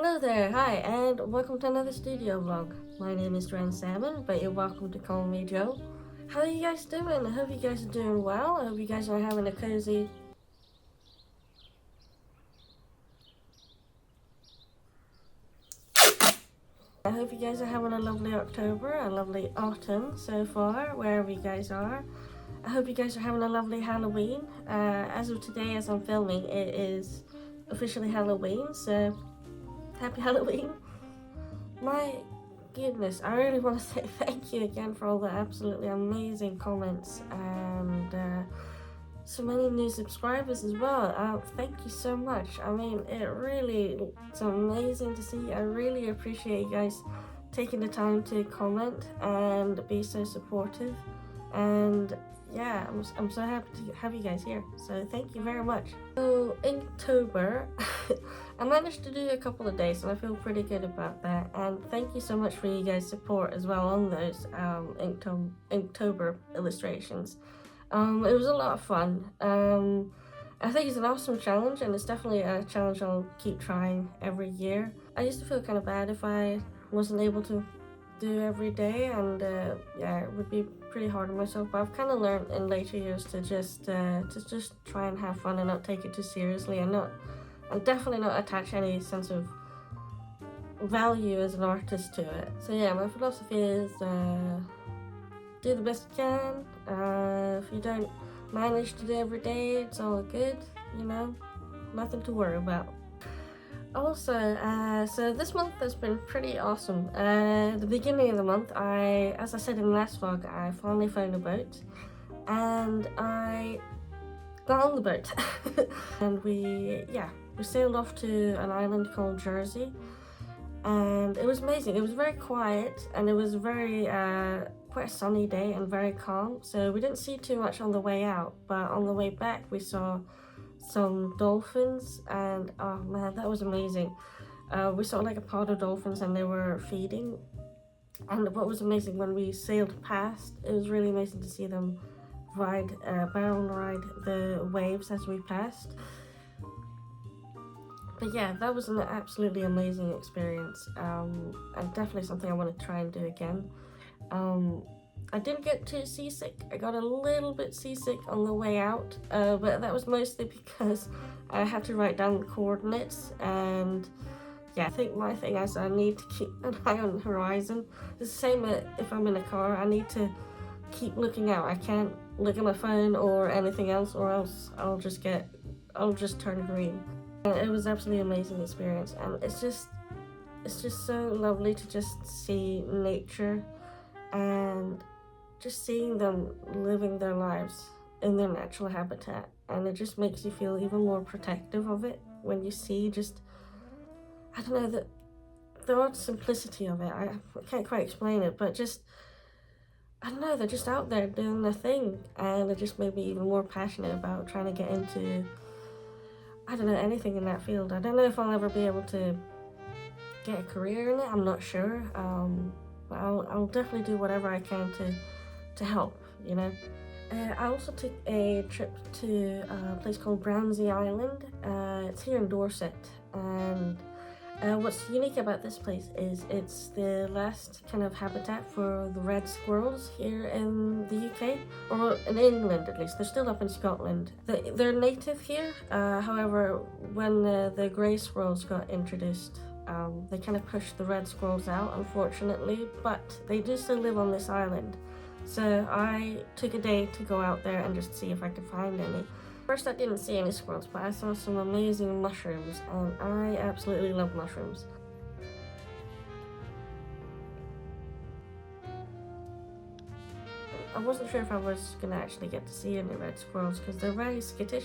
Hello there, hi, and welcome to another studio vlog. My name is Dren Salmon, but you're welcome to call me Joe. How are you guys doing? I hope you guys are doing well. I hope you guys are having a cozy... I hope you guys are having a lovely October, a lovely autumn so far, wherever you guys are. I hope you guys are having a lovely Halloween. As of today, as I'm filming, it is officially Halloween, so happy Halloween. My goodness, I really want to say thank you again for all the absolutely amazing comments and so many new subscribers as well. Thank you so much. I mean, it's amazing to see. I really appreciate you guys taking the time to comment and be so supportive. And yeah, I'm so happy to have you guys here. So thank you very much. So Inktober, I managed to do a couple of days and I feel pretty good about that. And thank you so much for you guys' support as well on those Inktober illustrations. It was a lot of fun. I think it's an awesome challenge, and it's definitely a challenge I'll keep trying every year. I used to feel kind of bad if I wasn't able to do every day, and yeah, it would be pretty hard on myself. But I've kind of learned in later years to just try and have fun and not take it too seriously, and definitely not attach any sense of value as an artist to it. So yeah, my philosophy is do the best you can. If you don't manage to do every day, it's all good, you know, nothing to worry about. Also, so this month has been pretty awesome. The beginning of the month, as I said in the last vlog, I finally found a boat, and I got on the boat, and we sailed off to an island called Jersey, and it was amazing. It was very quiet, and it was very quite a sunny day and very calm, so we didn't see too much on the way out, but on the way back we saw some dolphins, and oh man, that was amazing. We saw like a pod of dolphins and they were feeding, and what was amazing, when we sailed past, it was really amazing to see them barrel ride the waves as we passed. But yeah, that was an absolutely amazing experience, and definitely something I want to try and do again. I didn't get too seasick. I got a little bit seasick on the way out, but that was mostly because I had to write down the coordinates, and yeah, I think my thing is I need to keep an eye on the horizon. It's the same if I'm in a car, I need to keep looking out. I can't look at my phone or anything else, or else I'll just turn green. It was absolutely amazing experience, and it's just so lovely to just see nature and just seeing them living their lives in their natural habitat, and it just makes you feel even more protective of it when you see just, I don't know, the odd simplicity of it. I can't quite explain it, but just, I don't know, they're just out there doing their thing, and it just made me even more passionate about trying to get into, I don't know, anything in that field. I don't know if I'll ever be able to get a career in it, I'm not sure, but I'll definitely do whatever I can to help, you know. I also took a trip to a place called Brownsea Island. It's here in Dorset, and what's unique about this place is it's the last kind of habitat for the red squirrels here in the UK, or in England at least. They're still up in Scotland. They're native here, however, when the grey squirrels got introduced, they kind of pushed the red squirrels out, unfortunately, but they do still live on this island. So I took a day to go out there and just see if I could find any. First, I didn't see any squirrels, but I saw some amazing mushrooms, and I absolutely love mushrooms. I wasn't sure if I was going to actually get to see any red squirrels because they're very skittish.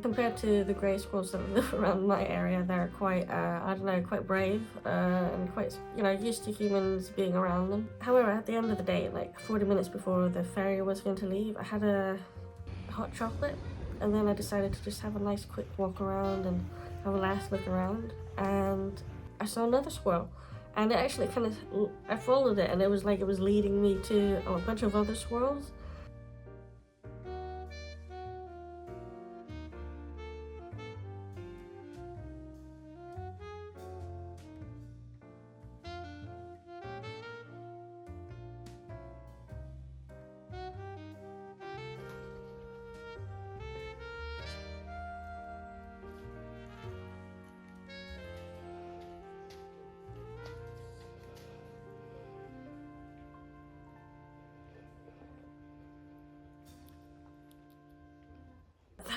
Compared to the grey squirrels that live around my area, they're quite, I don't know, quite brave and quite, you know, used to humans being around them. However, at the end of the day, like 40 minutes before the ferry was going to leave, I had a hot chocolate, and then I decided to just have a nice quick walk around and have a last look around, and I saw another squirrel, and it actually I followed it, and it was like it was leading me to a bunch of other squirrels.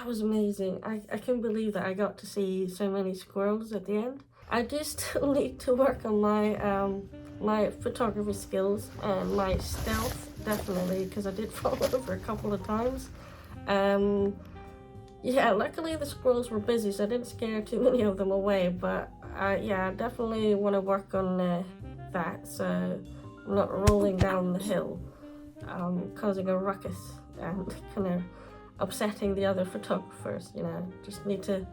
that was amazing. I couldn't believe that I got to see so many squirrels at the end. I do still need to work on my my photography skills and my stealth, definitely, because I did fall over a couple of times. Yeah, luckily the squirrels were busy, so I didn't scare too many of them away, but yeah, I definitely want to work on that, so I'm not rolling down the hill, causing a ruckus and kind of upsetting the other photographers, you know. Just need to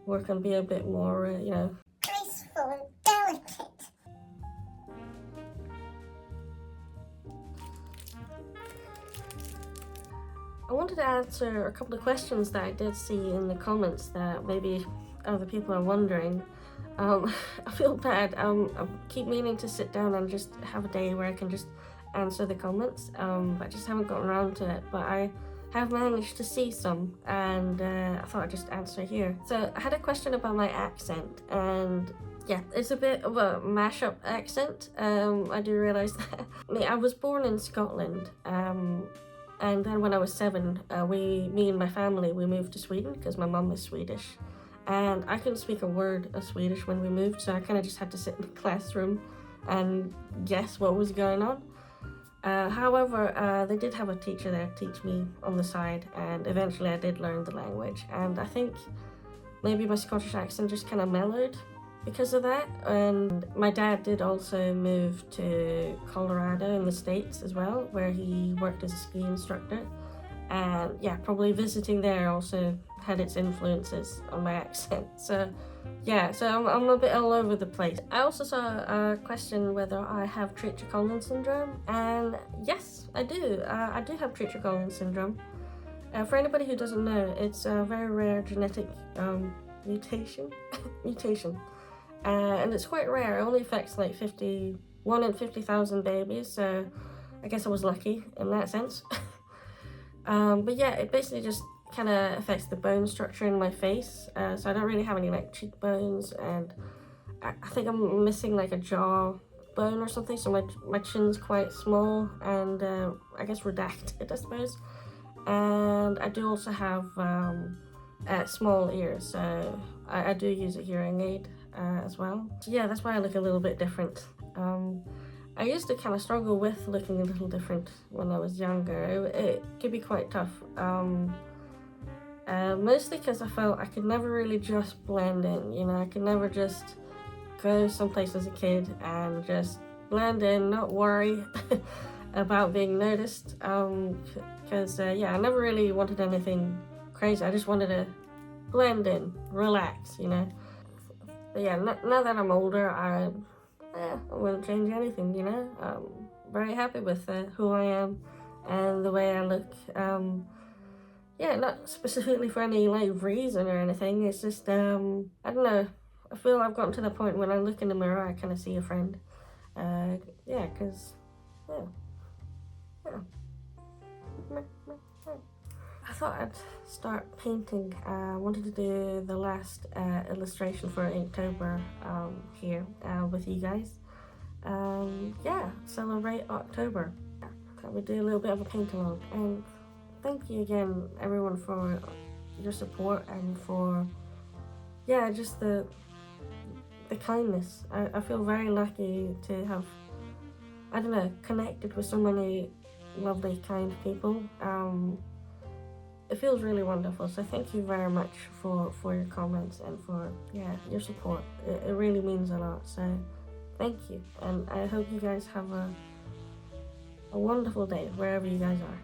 work on being a bit more, you know, graceful and delicate. I wanted to answer a couple of questions that I did see in the comments that maybe other people are wondering. I feel bad. I keep meaning to sit down and just have a day where I can just answer the comments, but I just haven't gotten around to it. But I have managed to see some, and I thought I'd just answer here. So I had a question about my accent, and yeah, it's a bit of a mashup accent. I do realise that. I was born in Scotland, and then when I was 7, me and my family, we moved to Sweden because my mum is Swedish. And I couldn't speak a word of Swedish when we moved, so I kind of just had to sit in the classroom and guess what was going on. However, they did have a teacher there teach me on the side, and eventually I did learn the language. And I think maybe my Scottish accent just kind of mellowed because of that. And my dad did also move to Colorado in the States as well, where he worked as a ski instructor. And yeah, probably visiting there also had its influences on my accent. So yeah, so I'm a bit all over the place. I also saw a question whether I have Treacher-Collins syndrome, and yes, I do. I do have Treacher-Collins syndrome. For anybody who doesn't know, it's a very rare genetic mutation, and it's quite rare. It only affects like 1 in 50,000 babies, so I guess I was lucky in that sense. But yeah, it basically just kind of affects the bone structure in my face, so I don't really have any like cheekbones, and I think I'm missing like a jaw bone or something, so my chin's quite small and I guess redacted, I suppose. And I do also have small ears, so I do use a hearing aid as well. So yeah, that's why I look a little bit different. I used to kind of struggle with looking a little different when I was younger. It could be quite tough. Mostly because I felt I could never really just blend in, you know. I could never just go someplace as a kid and just blend in, not worry about being noticed. Because yeah, I never really wanted anything crazy. I just wanted to blend in, relax, you know. But yeah, now that I'm older, I wouldn't change anything, you know. I'm very happy with who I am and the way I look. Yeah, not specifically for any like reason or anything. It's just I don't know. I feel I've gotten to the point when I look in the mirror, I kind of see a friend. Yeah, because yeah. I thought I'd start painting. I wanted to do the last illustration for Inktober here with you guys. Yeah, celebrate October. Thought we'd do a little bit of a paint along. And thank you again, everyone, for your support and for, yeah, just the kindness. I feel very lucky to have, I don't know, connected with so many lovely, kind people. It feels really wonderful, so thank you very much for your comments and for, yeah, your support. It really means a lot, so thank you. And I hope you guys have a wonderful day wherever you guys are.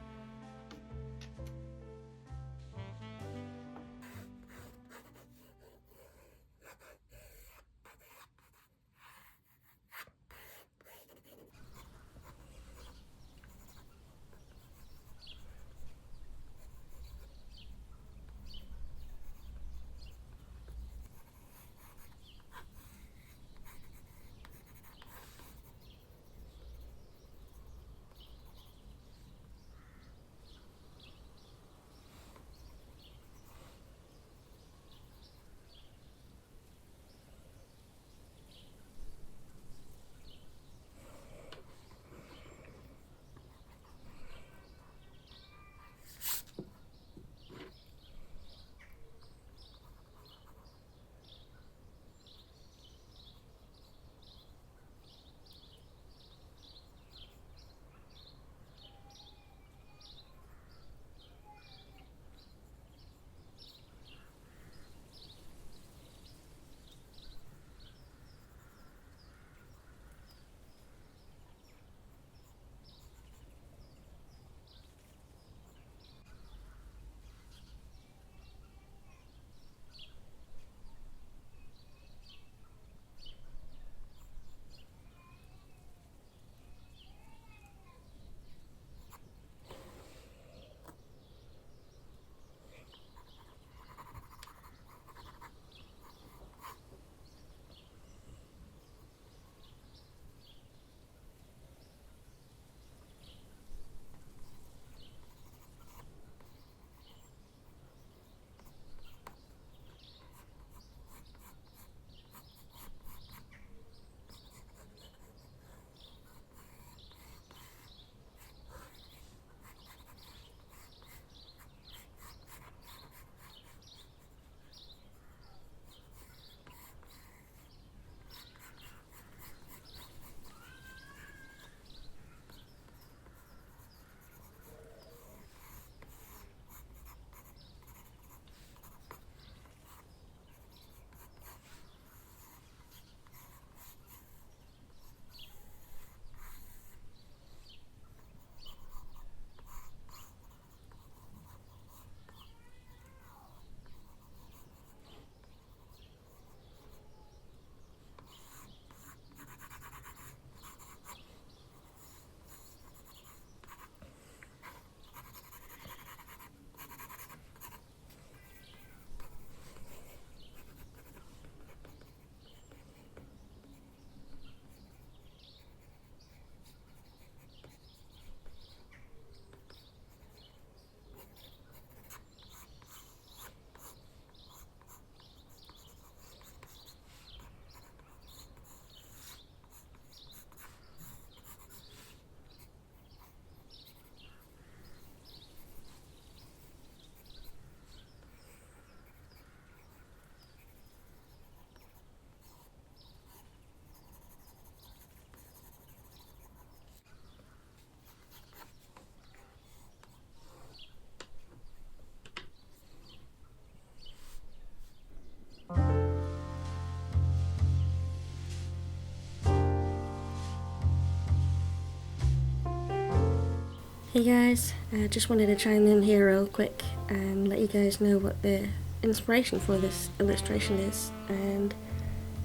Hey guys, I just wanted to chime in here real quick and let you guys know what the inspiration for this illustration is. And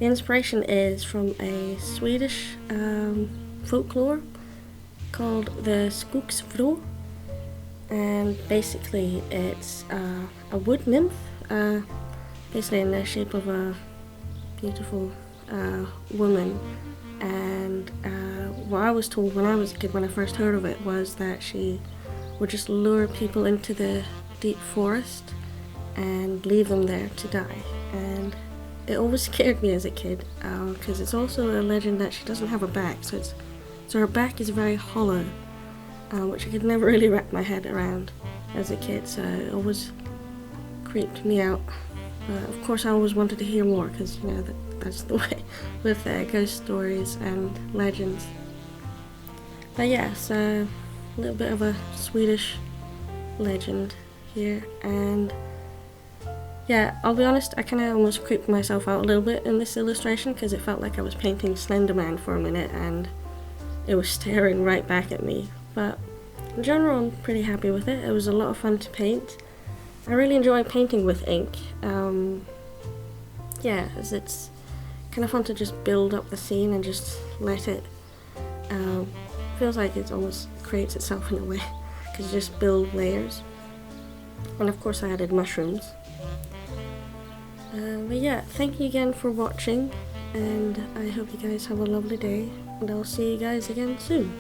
the inspiration is from a Swedish folklore called the Squirrel, and basically it's a wood nymph, basically in the shape of a beautiful woman. And what I was told when I was a kid, when I first heard of it, was that she would just lure people into the deep forest and leave them there to die. And it always scared me as a kid, because it's also a legend that she doesn't have a back, so her back is very hollow, which I could never really wrap my head around as a kid, so it always creeped me out. But of course I always wanted to hear more, because that's the way with ghost stories and legends. But yeah, so a little bit of a Swedish legend here, and yeah, I'll be honest, I kind of almost creeped myself out a little bit in this illustration, because it felt like I was painting Slender Man for a minute and it was staring right back at me. But in general, I'm pretty happy with it. It was a lot of fun to paint. I really enjoy painting with ink. Yeah, as it's kind of fun to just build up the scene and just let it, feels like it almost creates itself in a way, because you just build layers. And of course I added mushrooms. But yeah, thank you again for watching, and I hope you guys have a lovely day, and I'll see you guys again soon.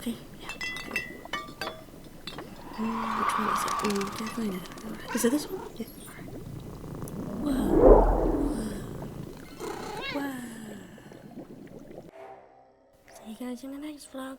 Okay, yeah. Which one is it? Can't find it. Is it this one? Yeah. Alright. Whoa. Whoa. See you guys in the next vlog.